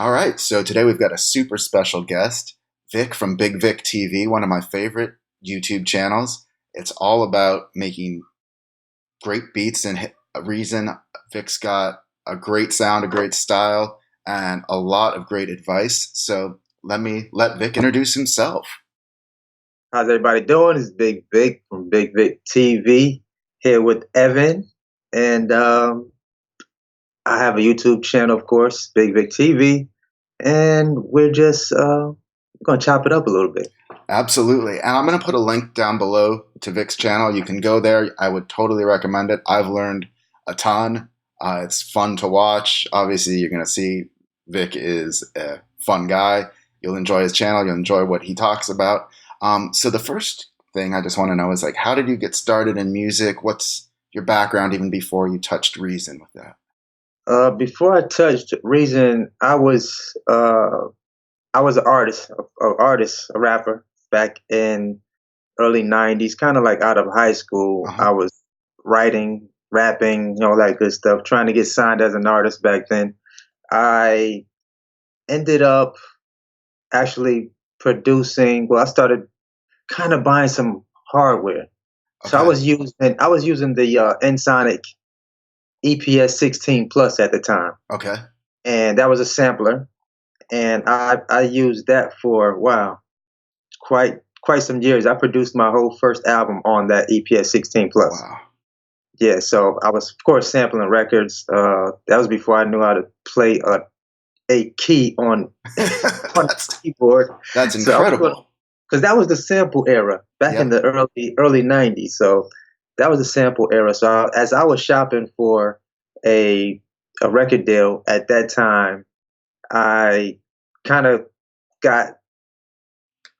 All right, so today we've got a super special guest, Vic from Bigg Vic TV, one of my favorite YouTube channels. It's all about making great beats and a reason. Vic's got a great sound, a great style, and a lot of great advice. So let Vic introduce himself. How's everybody doing? It's Bigg Vic from Bigg Vic TV here with Evan. And I have a YouTube channel, of course, Bigg Vic TV. And we're just going to chop it up a little bit. Absolutely. And I'm going to put a link down below to Vic's channel. You can go there. I would totally recommend it. I've learned a ton. It's fun to watch. Obviously, you're going to see Vic is a fun guy. You'll enjoy his channel. You'll enjoy what he talks about. So the first thing I just want to know is, like, how did you get started in music? What's your background even before you touched Reason with that? Before I touched Reason, I was an artist, a rapper back in early '90s, kind of like out of high school. Uh-huh. I was writing, rapping, all that good stuff, trying to get signed as an artist back then. I ended up actually producing. Well, I started kind of buying some hardware. So Okay. I was using the Ensoniq EPS 16 Plus at the time, Okay. and that was a sampler, and I used that for wow, quite some years. I produced my whole first album on that EPS 16 Plus. Wow. Yeah, so I was of course sampling records. That was before I knew how to play a key on on the that's keyboard. that's So incredible. because that was the sample era back in Yep. the early '90s. So that was the sample era. So as I was shopping for a a record deal at that time, I kind of got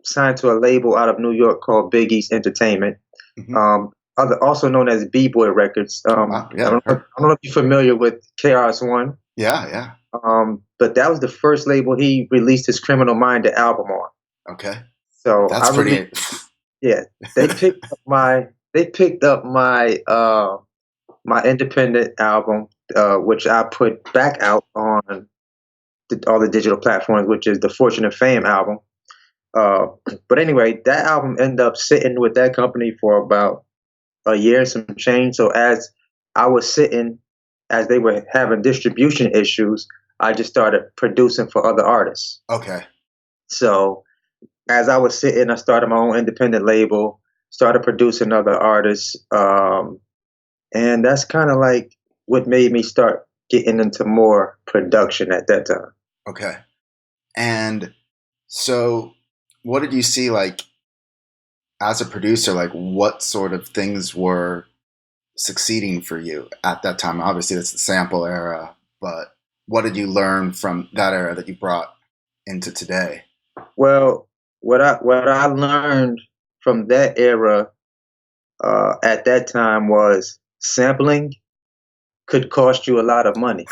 signed to a label out of New York called Big East Entertainment, Hmm. also known as B-Boy Records. Wow. I Yeah. don't know, I don't know if you're familiar with KRS-One, Yeah. Yeah. but that was the first label he released his Criminal Minded album on. Okay. So I That's really, pretty. yeah, they picked up my my independent album, which I put back out on all the digital platforms, which is the Fortune and Fame album. Uh, but anyway, that album ended up sitting with that company for about a year and some change. So as I was sitting, as they were having distribution issues, I just started producing for other artists. Okay. So as I was sitting, I started my own independent label, started producing other artists, and that's kind of like what made me start getting into more production at that time. Okay. And so, what did you see, like, as a producer? Like, what sort of things were succeeding for you at that time? Obviously, that's the sample era, but what did you learn from that era that you brought into today? Well, what I learned from that era at that time was sampling could cost you a lot of money.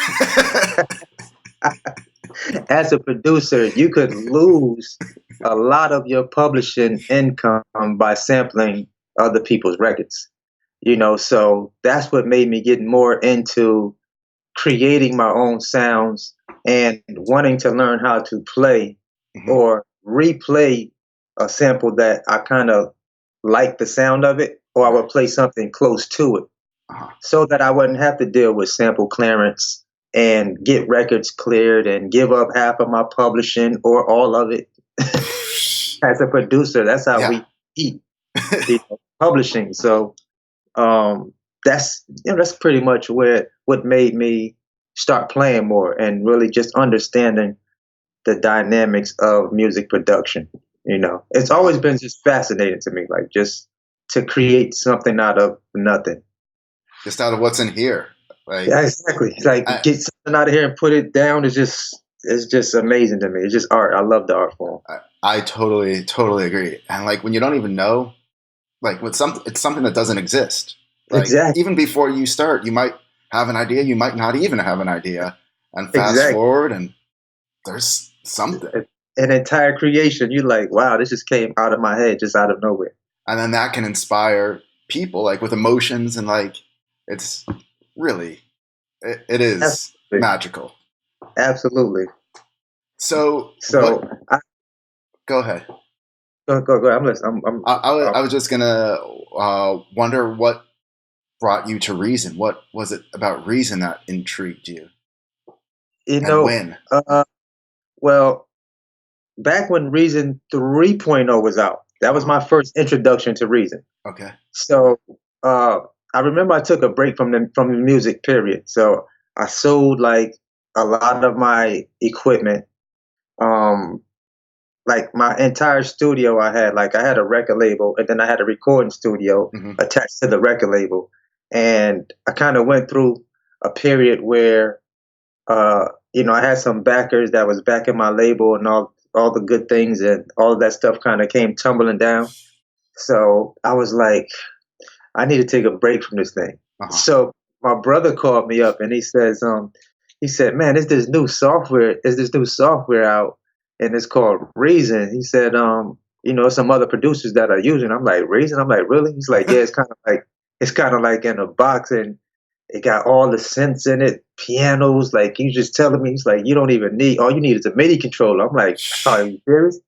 As a producer, you could lose a lot of your publishing income by sampling other people's records. So that's what made me get more into creating my own sounds and wanting to learn how to play Hmm. or replay a sample that I kind of like the sound of it, or I Right. would play something close to it Uh-huh. so that I wouldn't have to deal with sample clearance and get records cleared and give up half of my publishing or all of it. As a producer, that's how Yeah. we eat, publishing. So um, that's pretty much what made me start playing more and really just understanding the dynamics of music production. It's always Wow. been just fascinating to me, like just to create something out of nothing. Just out of what's in here. Like, Yeah, exactly. It's like I, get something out of here and put it down is just it's just amazing to me. It's just art. I love the art form. I totally, totally agree. And, like, when you don't even know, like, it's something that doesn't exist. Like, Exactly. even before you start, you might have an idea, you might not even have an idea, and fast Exactly. forward, and there's something. An entire creation. You're like, wow, this just came out of my head, just out of nowhere. And then that can inspire people, like, with emotions, and, like, it's really, it is Absolutely. magical. Absolutely. So So what? I Go ahead. go. I'm listening. I was just gonna wonder what brought you to Reason. What was it about Reason that intrigued you, you and know, when? uh, well, back when Reason 3.0 was out, that was Uh-huh. my first introduction to Reason. Okay. So uh, I remember I took a break from the music period. So I sold like a lot of my equipment. Um, like my entire studio I had a record label and then I had a recording studio Hmm. attached to the record label. And I kind of went through a period where I had some backers that was backing my label and all the good things and all of that stuff kind of came tumbling down. So I was like, I need to take a break from this thing. Uh-huh. So my brother called me up and he said, man, there's this new software out and it's called Reason. He said, some other producers that are using. I'm like, Reason? I'm like, really? He's like, yeah, it's kind of like in a box and it got all the synths in it, pianos. Like he's just telling me, he's like, you don't even need, all you need is a MIDI controller. I'm like, are you serious?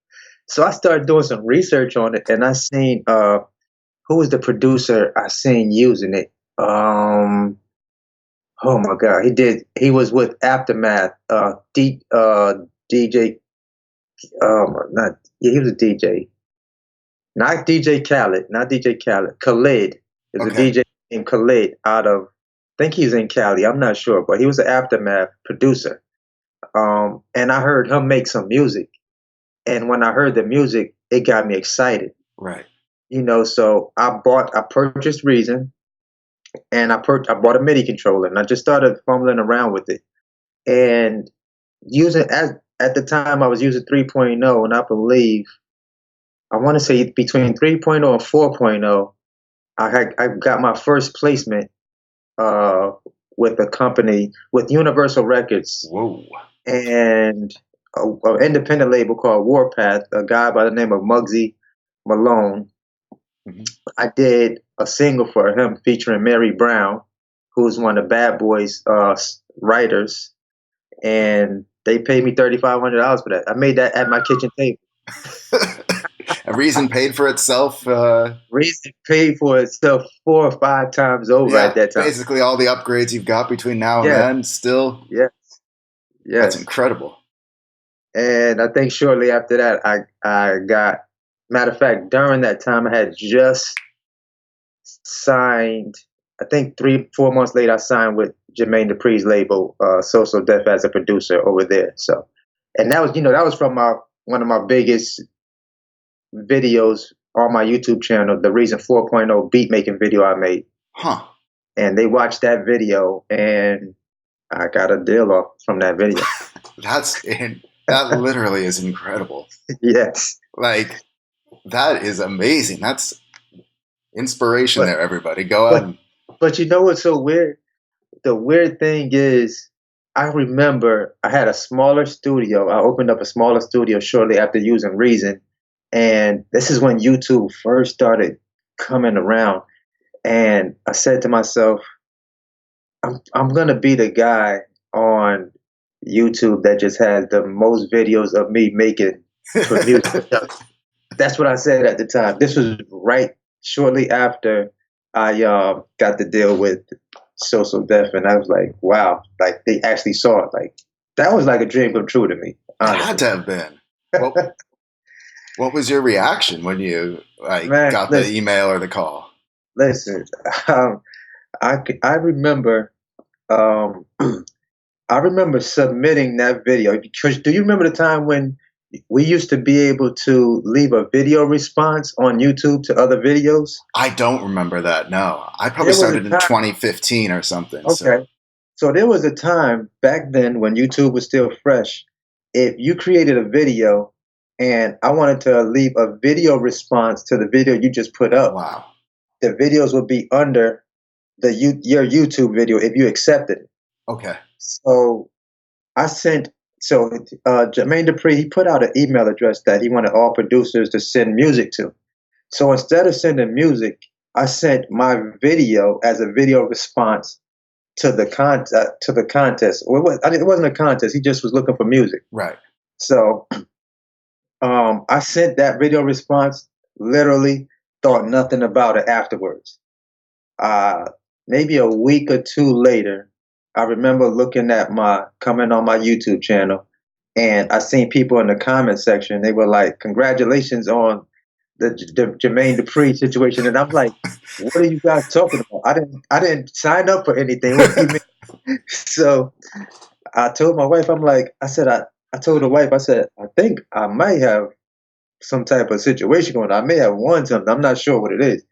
So I started doing some research on it and I seen who was the producer I seen using it? Oh my God, he was with Aftermath. DJ. Not yeah, he was a DJ. Not DJ Khaled. Not DJ Khaled. Khalid is a Okay. DJ named Khalid out of. I think he's in Cali. I'm not sure, but he was an Aftermath producer. And I heard him make some music, and when I heard the music, it got me excited. Right. So I purchased Reason and I bought a MIDI controller and I just started fumbling around with it and using at the time I was using 3.0 and I want to say between 3.0 and 4.0 I got my first placement uh, with a company with Universal Records Whoa. and an independent label called Warpath, a guy by the name of Muggsy Malone. Hmm. I did a single for him featuring Mary Brown, who's one of Bad Boys writers, and they paid me $3,500 for that. I made that at my kitchen table. A Reason paid for itself. Reason paid for itself 4 or 5 times over at Yeah, that time. basically all the upgrades you've got between now and Yes, then. Still, yes, that's yes. incredible. And I think shortly after that, I got. Matter of fact, during that time, I had just signed. I think 3 4 months later, I signed with Jermaine Dupri's label, Social Def, as a producer over there. So, and that was from one of my biggest videos on my YouTube channel, the Reason 4.0 beat making video I made. Huh. And they watched that video, and I got a deal off from that video. That literally is incredible. Yes, Like that is amazing. That's inspiration but there, everybody. Go out but and but you know what's so weird? The weird thing is, I remember I had a smaller studio. I opened up a smaller studio shortly after using Reason, and this is when YouTube first started coming around. And I said to myself, I'm gonna be the guy on YouTube that just has the most videos of me making for music. That's what I said at the time. This was right shortly after I got the deal with Social Def, and I was like, wow, like they actually saw it. Like that was like a dream come true to me, it had honestly. to have been. What was your reaction when you Man, got the email or the call? listen. Um, I remember um, I remember submitting that video because do you remember the time when we used to be able to leave a video response on YouTube to other videos? I don't remember that. No, I probably There was a started in time. 2015 or something. So Okay. So there was a time back then when YouTube was still fresh. If you created a video and I wanted to leave a video response to the video you just put up, wow. the videos would be under your YouTube video if you accepted it. Okay. So I sent so Jermaine Dupri he put out an email address that he wanted all producers to send music to. So instead of sending music, I sent my video as a video response to the contest. It wasn't a contest. He just was looking for music. Right. So I sent that video response, literally thought nothing about it afterwards. Uh, Maybe a week or two later, I remember coming on my YouTube channel, and I seen people in the comment section. They were like, "Congratulations on the Jermaine Dupri situation," and I'm like, "What are you guys talking about? I didn't sign up for anything. What do you mean?" So I told my wife, I told the wife, I said, I think I might have some type of situation going on. I may have won something. I'm not sure what it is.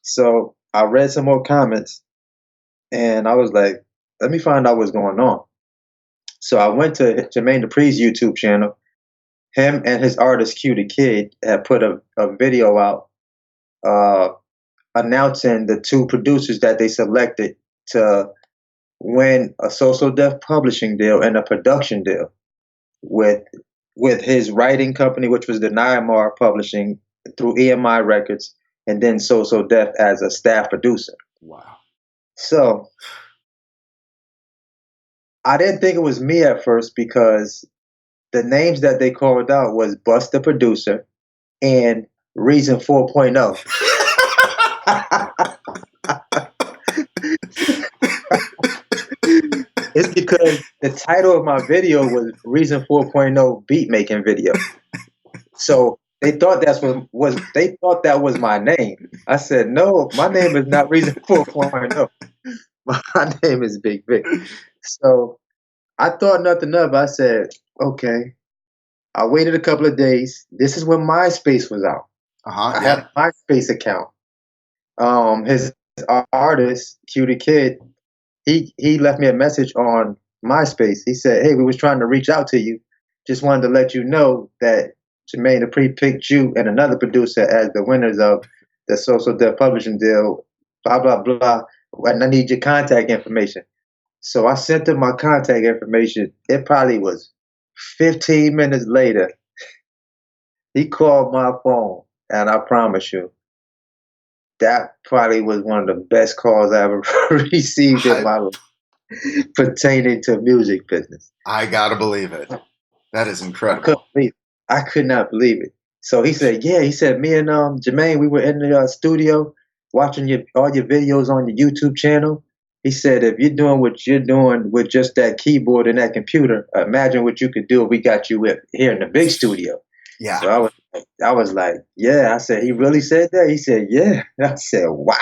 So I read some more comments, and I was like, let me find out what's going on. So I went to Jermaine Dupri's YouTube channel. Him and his artist Q the Kid had put a video out uh, announcing the two producers that they selected to win a Social Death publishing deal and a production deal with his writing company, which was the Nyamar Publishing through EMI Records, and then So Def as a staff producer. Wow. So I didn't think it was me at first because the names that they called out was Bust the Producer and Reason 4.0. It's because the title of my video was Reason 4.0 beat making video. So they thought that was my name. I said, no, my name is not Reason 4.0. My name is Bigg Vic. So I thought nothing of it. I said, okay. I waited a couple of days. This is when MySpace was out. I had Yeah. a MySpace account. His artist, Cutie Kid, he left me a message on MySpace. He said, "Hey, we was trying to reach out to you. Just wanted to let you know that Jermaine Dupri picked you and another producer as the winners of the Social Death publishing deal. Blah blah blah. And I need your contact information." So I sent him my contact information. It probably was 15 minutes later. He called my phone, and I promise you, that probably was one of the best calls I ever received in my life pertaining to music business. I gotta believe it. That is incredible. I could not believe it. So he said, "Yeah." He said, "Me and Jermaine, we were in the studio watching all your videos on your YouTube channel." He said, "If you're doing what you're doing with just that keyboard and that computer, imagine what you could do if we got you here in the big studio." Yeah. So I was like, "Yeah." I said, "He really said that?" He said, "Yeah." I said, "Wow."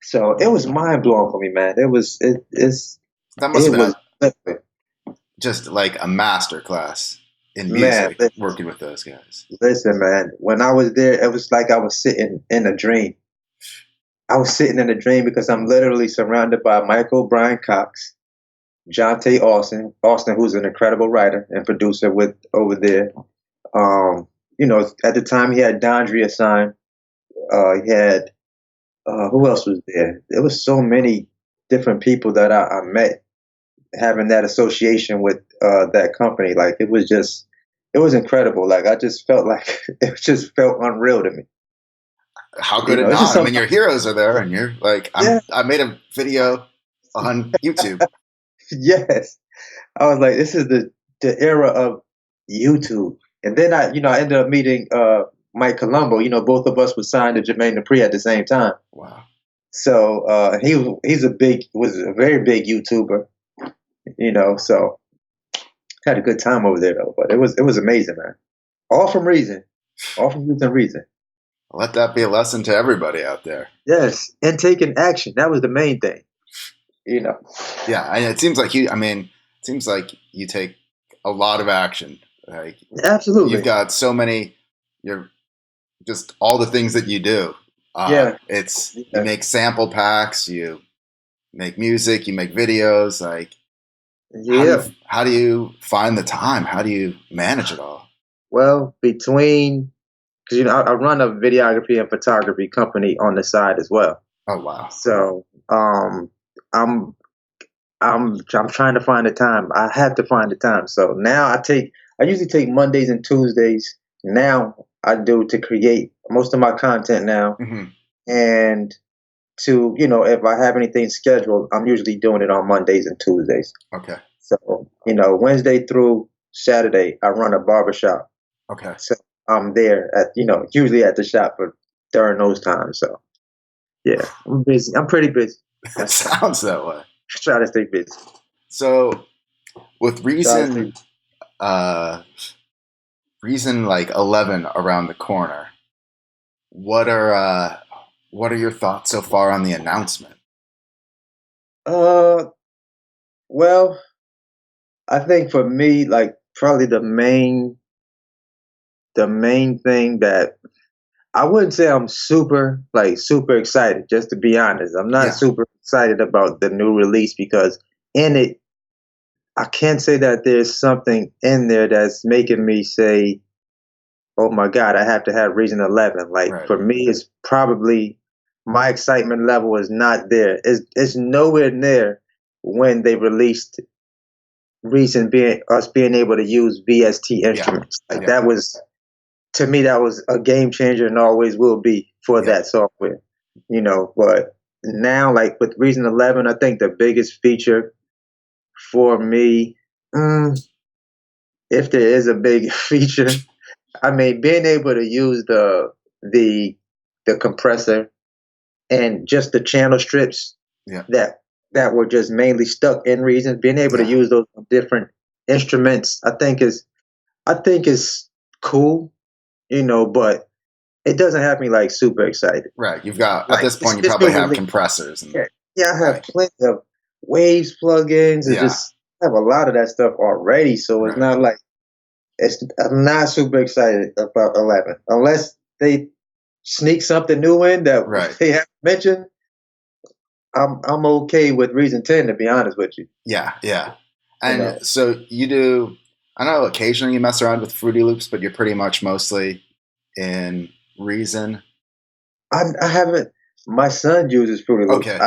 So it was mind blowing for me, man. It was That must have was been just like a master class in man. music, working with those guys. Listen, man. When I was there, it was like I was sitting in a dream. I was sitting in a dream because I'm literally surrounded by Michael Brian Cox, Jonte Austin, who's an incredible writer and producer with over there. At the time he had Dondria signed. He had who else was there? There was so many different people that I met having that association with that company. Like it was incredible. Like I just felt like it just felt unreal to me. How could it It's just not? I mean, something. your heroes are there, and you're like, Yeah. I made a video on YouTube. Yes. I was like, this is the era of YouTube. And then I ended up meeting Mike Colombo. Both of us were signed to Jermaine Dupri at the same time. Wow. So was a very big YouTuber. So had a good time over there though. But it was amazing, man. All from Reason. All from Youth and Reason. Let that be a lesson to everybody out there. Yes. And taking action. That was the main thing. Yeah, and it seems like you. I mean, it seems like you take a lot of action. Like Absolutely. you've got so many. You're just all the things that you do. Yeah. You make sample packs. You make music. You make videos. Like Yeah. how do you find the time? How do you manage it all? Well, because I run a videography and photography company on the side as well. Oh wow. So I'm I'm trying to find the time. I have to find the time. So now I usually take Mondays and Tuesdays. Now I do to create most of my content now, Mm-hmm. and if I have anything scheduled, I'm usually doing it on Mondays and Tuesdays. Okay. So Wednesday through Saturday I run a barbershop, Okay. so I'm there at usually at the shop for during those times. So yeah, I'm busy. I'm pretty busy. It That's sounds that way. try to stay busy. So with Try to stay. uh, reason like 11 around the corner, what are uh, what are your thoughts so far on the announcement? Uh, well, I think for me, like probably the main thing that I wouldn't say I'm super excited. Just to be honest, I'm not Yeah, super excited about the new release because in it, I can't say that there's something in there that's making me say, "Oh my God, I have to have Reason 11." Like right. for me, it's probably my excitement level is not there. It's nowhere near when they released Reason being us being able to use VST Yeah, instruments. Like yeah, that was to me that was a game changer and always will be for yeah, that software. But now like with Reason 11, I think the biggest feature for me, mm, if there is a big feature, I mean being able to use the the compressor and just the channel strips yeah, that that were just mainly stuck in Reason, being able to yeah. use those different instruments, I think is cool, but it doesn't have me like super excited. Right. You've got at Like this point you it's probably still have released. compressors and Yeah, yeah, I have like plenty of Waves plugins. I yeah, just have a lot of that stuff already, so it's right, not like I'm not super excited about 11 unless they sneak something new in that right. they haven't mentioned. I'm okay with Reason 10 to be honest with you. Yeah, yeah. You And know, so you do. I know occasionally you mess around with Fruity Loops, but you're pretty much mostly in Reason. I haven't. My son uses Fruity Loops. Okay.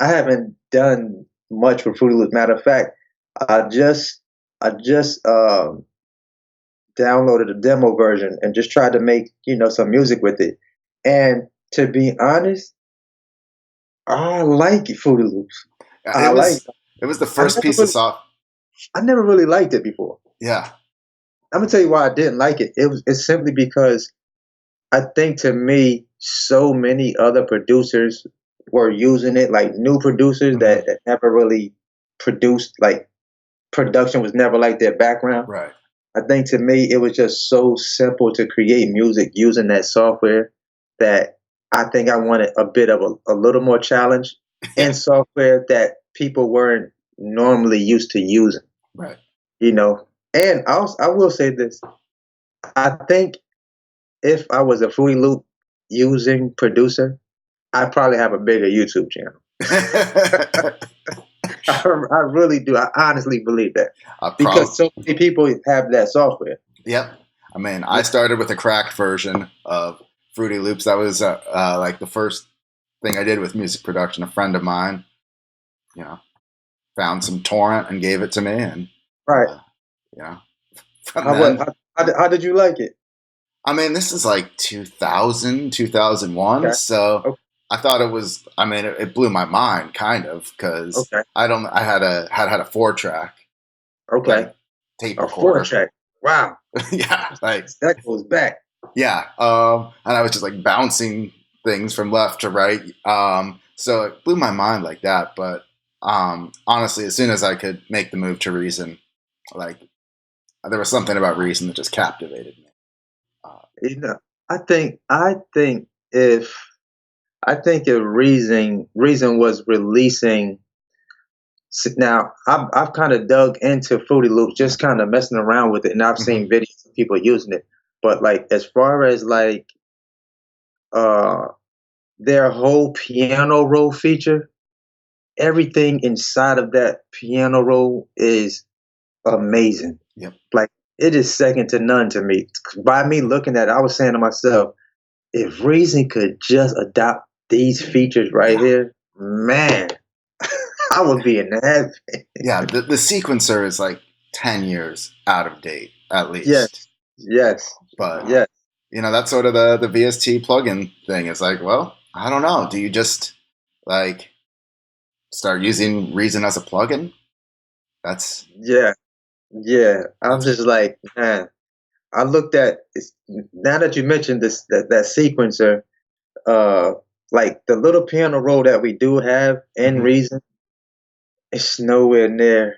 I haven't done much with Fruity Loops. Matter of fact, I just downloaded a demo version and just tried to make some music with it. And to be honest, I like Fruity Loops. I It like. was the I first never piece of really soft. I never really liked it before. Yeah. I'm gonna tell you why I didn't like it. It's simply because I think to me, so many other producers were using it, like new producers Hmm. that never really produced, like production was never like their background. Right. I think to me, it was just so simple to create music using that software that I think I wanted a bit of a little more challenge Yeah. in software that people weren't normally used to using, Right. you know. And I will say this: I think if I was a Fruity Loop using producer, I probably have a bigger YouTube channel. I really do. I honestly believe that I because probably. so many people have that software. Yep. I mean, I started with a cracked version of Fruity Loops. That was like the first thing I did with music production. A friend of mine, you know, found some torrent and gave it to me, and Right. uh, you know, from How, what, then. how did you like it? I mean, this is like 2000, 2001. Okay. So Okay. I thought it was. I mean, it blew my mind, kind of, because Okay. I don't. I had a 4 track like Okay. tape A four recorder. track. Wow. Yeah, like That goes back. yeah. And I was just like bouncing things from left to right. So it blew my mind like that. But honestly, as soon as I could make the move to Reason, like there was something about Reason that just captivated me. Uh, You know, if I think if Reason was releasing. Now, I've kind of dug into Fruity Loops, just kind of messing around with it, and I've mhm. seen videos of people using it. But like, as far as like uh their whole piano roll feature, everything inside of that piano roll is amazing. Yep. Like, it is second to none to me. By me looking at it, I was saying to myself, if Reason could just adopt these features right Yeah. here, man, I would be in heaven. Yeah. The sequencer is like 10 years out of date at least. Yes, yes, But yes. that's sort of the VST plugin thing. It's like, well, I don't know. Do you just like start using Reason as a plugin? That's Yeah. Yeah, I'm That's just like, man. I looked at now that you mentioned this that sequencer, uh, like the little piano roll that we do have in hmm Reason, it's nowhere near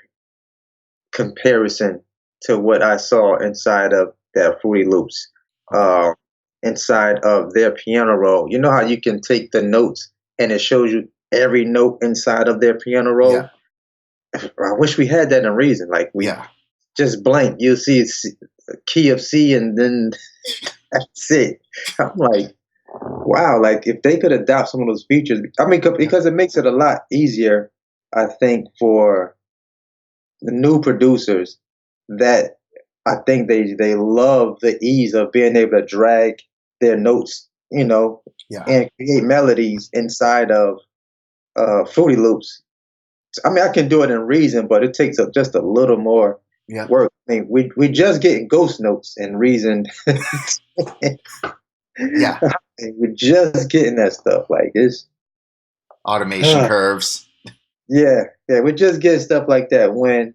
comparison to what I saw inside of that Fruity Loops, okay. uh, inside of their piano roll. You know how you can take the notes and it shows you every note inside of their piano Yeah, roll. I wish we had that in Reason. Like we yeah, just blank, you see a key of C, and then that's it. I'm like, wow, like if they could adopt some of those features, I mean, yeah, because it makes it a lot easier, I think, for the new producers that I think they love the ease of being able to drag their notes, yeah, and create melodies inside of Fruity Loops. I mean, I can do it in Reason, but it takes just a little more yeah, work. I mean, we just getting ghost notes in Reason. yeah. We're just getting that stuff. Like it's Automation curves. yeah, yeah, we're just getting stuff like that when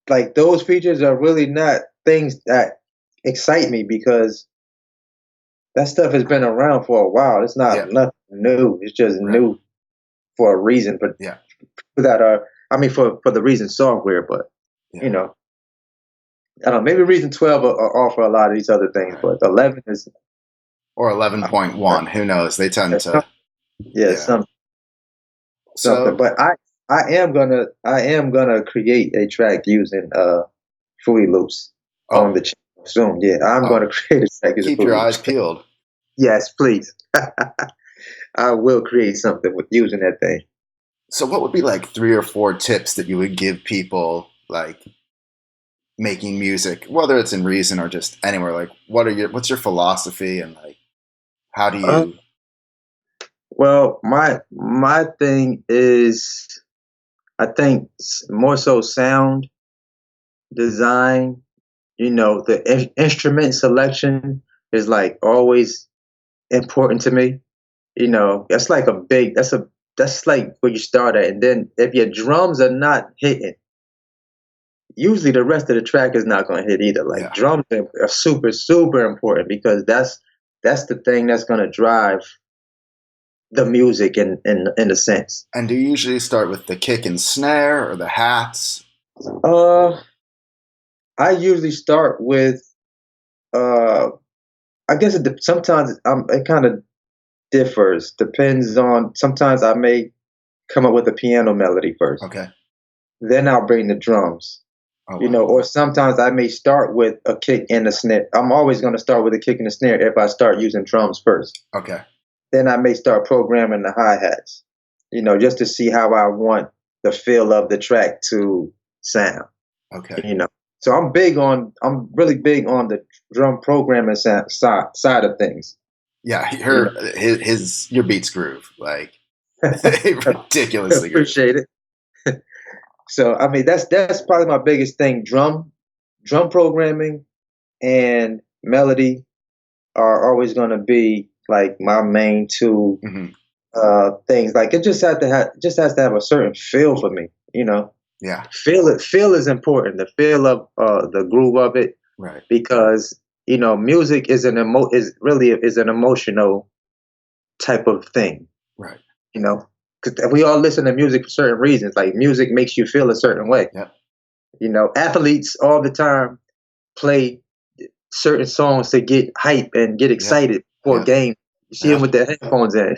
like those features are really not things that excite me because that stuff has been around for a while. It's not Yeah, nothing new. It's just right. new for a reason, but Yeah, that are I mean for the reason software, but you yeah. know, I don't know, maybe reason 12 will offer a lot of these other things, Right. but 11 is Or uh, 11.1. Who knows? They tend some, to. yeah, Yeah. something. So, But I am gonna create a track using Fruity Loops on oh, the channel soon. Yeah, I'm oh, gonna create a track using keep your Fruity eyes Loops. peeled. Yes, please. I will create something with using that thing. So, what would be like three or four tips that you would give people, like making music, whether it's in Reason or just anywhere? Like, what's your philosophy, and like, how do Uh, you? well, my thing is, I think more so sound design. The instrument selection is like always important to me. That's like that's like where you start at, and then if your drums are not hitting, usually the rest of the track is not going to hit either. Like Yeah. drums are super super important because that's the thing that's going to drive the music in a sense. And do you usually start with the kick and snare or the hats? Uh, I usually start with uh, I guess sometimes it kind of differs. Depends on. Sometimes I may come up with a piano melody first, Okay. then I'll bring the drums. Oh wow. Or sometimes I may start with a kick and a snare. I'm always going to start with a kick and a snare if I start using drums first. Okay. Then I may start programming the hi hats, just to see how I want the feel of the track to sound. Okay. You know, so I'm really big on the drum programming side of things. Yeah, You know, his your beats groove like ridiculously groove. appreciate it. So I mean, that's probably my biggest thing. Drum programming and melody are always going to be like my main two hmm things. Like it just has to have a certain feel for me. Yeah. Feel is important. The feel of the groove of it, Right. because music is really is an emotional type of thing. Right. You know, because we all listen to music for certain reasons. Like music makes you feel a certain way. Yep. Athletes all the time play certain songs to get hype and get Yep. excited for a Yep. game. You see them Yep. with their headphones in,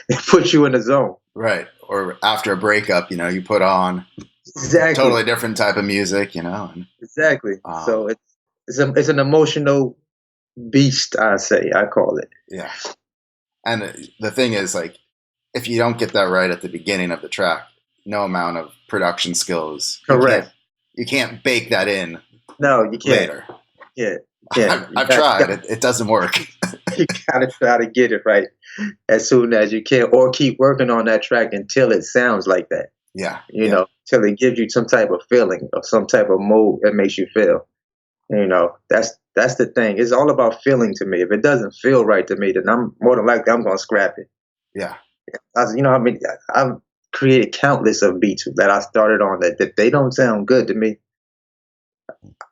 it puts you in the zone. Right. Or after a breakup, you put on Exactly, totally different type of music. And exactly. um, So it's an emotional beast. I call it. yeah. And the thing is, like, if you don't get that right at the beginning of the track, no amount of production skills, Correct. you can't bake that in No, you can't. later. Yeah, yeah. I've tried. It doesn't work. You gotta try to get it right as soon as you can, or keep working on that track until it sounds like that. Yeah. Yeah. Till it gives you some type of feeling or some type of mood that makes you feel. That's the thing. It's all about feeling to me. If it doesn't feel right to me, then I'm more than likely I'm gonna scrap it. Yeah. I mean, I've created countless of beats that I started on that they don't sound good to me.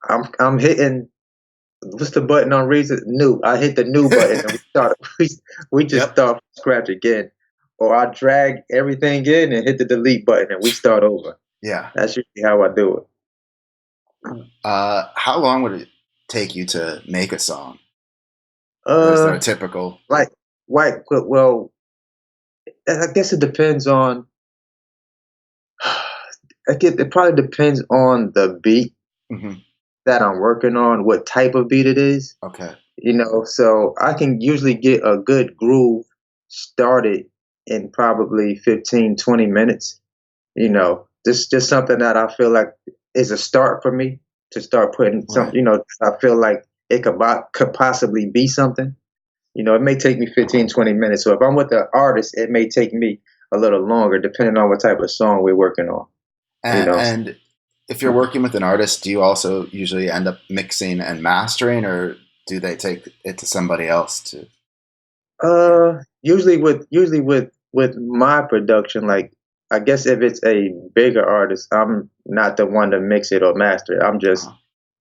I'm hitting, what's the button on Reason? New. I hit the new button and we start we just Yep. start from scratch again. Or I drag everything in and hit the delete button and we start over. Yeah. That's usually how I do it. How long would it take you to make a song, or is there a Uh typical? like well, I guess it depends on it probably depends on the beat Hmm. that I'm working on, what type of beat it is. Okay. So I can usually get a good groove started in probably 15, 20 minutes. This just something that I feel like is a start for me to start putting some, Right. I feel like it could possibly be something. It may take me 15, 20 minutes. So if I'm with an artist, it may take me a little longer depending on what type of song we're working on, you know. And if you're working with an artist, do you also usually end up mixing and mastering, or do they take it to somebody else to? Usually with my production, like I guess if it's a bigger artist, I'm not the one to mix it or master it. I'm just Uh,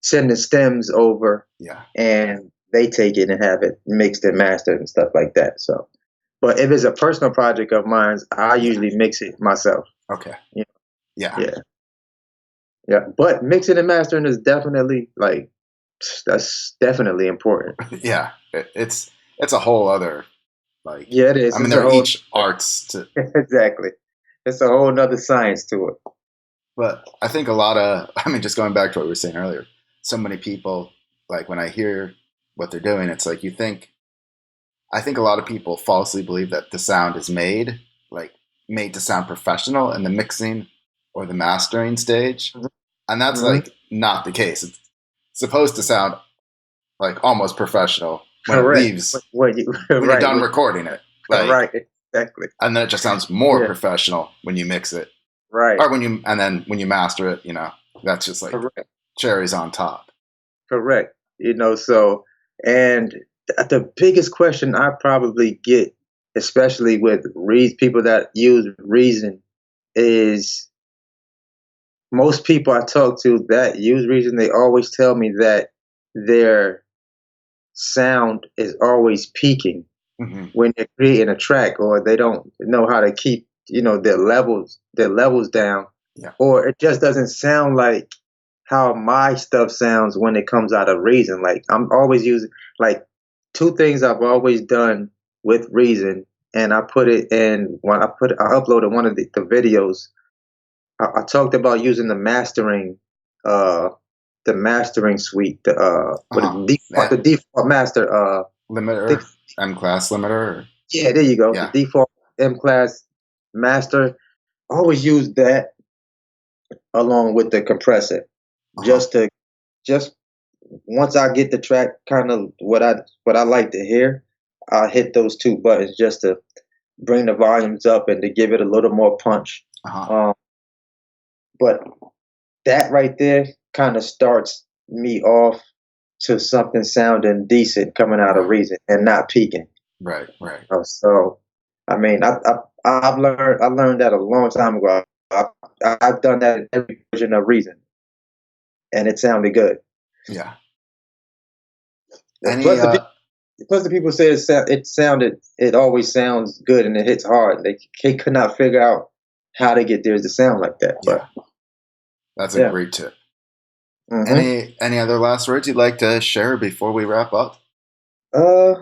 sending stems over, yeah. and they take it and have it mixed and mastered and stuff like that. So, but if it's a personal project of mine, I Yeah. usually mix it myself. Okay. You Yeah. Yeah, yeah. But mixing and mastering is definitely like that's definitely important. Yeah. It's a whole other, like. Yeah, it I is. mean, It's a they're whole each arts to, exactly. It's a whole nother science to it. but I think a lot of. I mean, just going back to what we were saying earlier, so many people, like when I hear what they're doing, it's like you think. I think a lot of people falsely believe that the sound is like made to sound professional in the mixing or the mastering stage, and that's Mhm. like not the case. It's supposed to sound like almost professional when it Correct. leaves, What you when you're right, done what recording it, like, right, exactly. and then it just sounds more Yeah, professional when you mix it, right. or and then when you master it, that's just like Correct. cherries on top. Correct. So and the biggest question I probably get, especially with people that use Reason, is most people I talk to that use Reason, they always tell me that their sound is always peaking Hmm. when they're creating a track, or they don't know how to keep their levels down, Yeah. or it just doesn't sound like how my stuff sounds when it comes out of Reason. Like I'm always using, like, two things I've always done with Reason, and I put it in when I uploaded one of the videos. I talked about using uh the mastering suite, Uh what is huh. it, the default master, think, Limiter, M class limiter. Or, yeah, there you go. The yeah. default M class master. I always use that along with the compressor, Uh huh. just to just once I get the track kind of what I like to hear, I hit those two buttons just to bring the volumes up and to give it a little more punch. Uh huh. Um, but that right there kind of starts me off to something sounding decent coming out of Right. Reason and not peaking. Right. Right. So, I mean, I learned that a long time ago. I, I've done that in every version of Reason, and it sounded good. Yeah. Uh, Any Plus the pe- plus the people say it always sounds good and it hits hard. They could not figure out how to get theirs to sound like that. yeah, But that's a yeah. great tip. hmm Any other last words you'd like to share before we wrap up? Uh,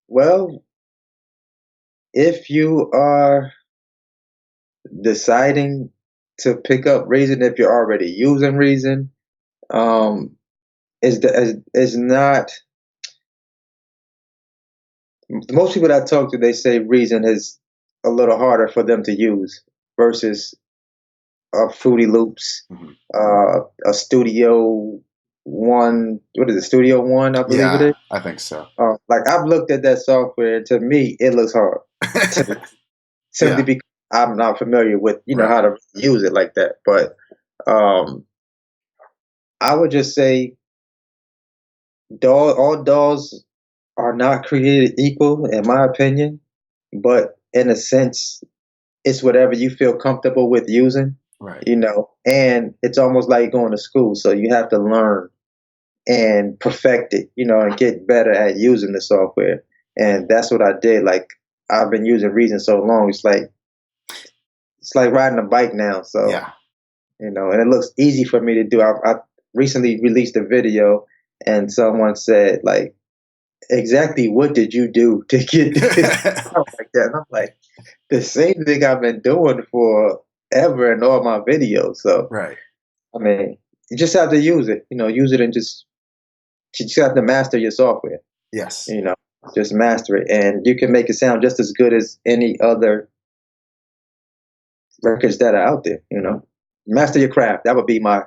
well, if you are deciding to pick up Reason, if you're already using Reason, um, is not most people that I talk to, they say Reason is a little harder for them to use versus Fruity Loops, Hmm. a Studio One. What is it? Studio One, I believe it Yeah, is. I think so. Like I've looked at that software. To me, it looks hard. To, simply Yeah, because I'm not familiar with right. how to use it like that. But um, I would just say, all dolls are not created equal, in my opinion. But in a sense, it's whatever you feel comfortable with using. Right. And it's almost like going to school, so you have to learn. and perfect it, and get better at using the software. And that's what I did. Like, I've been using Reason so long. It's like riding a bike now. So, Yeah. and it looks easy for me to do. I recently released a video, and someone said, like, exactly what did you do to get this out like that? And I'm like, the same thing I've been doing forever in all my videos. So, Right. I mean, you just have to use it, use it, and you just have to master your software, Yes. you know, just master it. And you can make it sound just as good as any other records that are out there, Master your craft. That would be my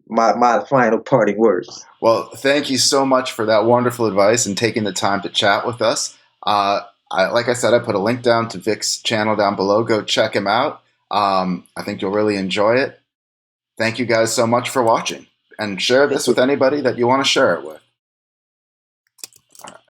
my final parting words. Well, thank you so much for that wonderful advice and taking the time to chat with us. Like I said, I put a link down to Vic's channel down below. Go check him out. I think you'll really enjoy it. Thank you guys so much for watching, and share this with anybody that you want to share it with.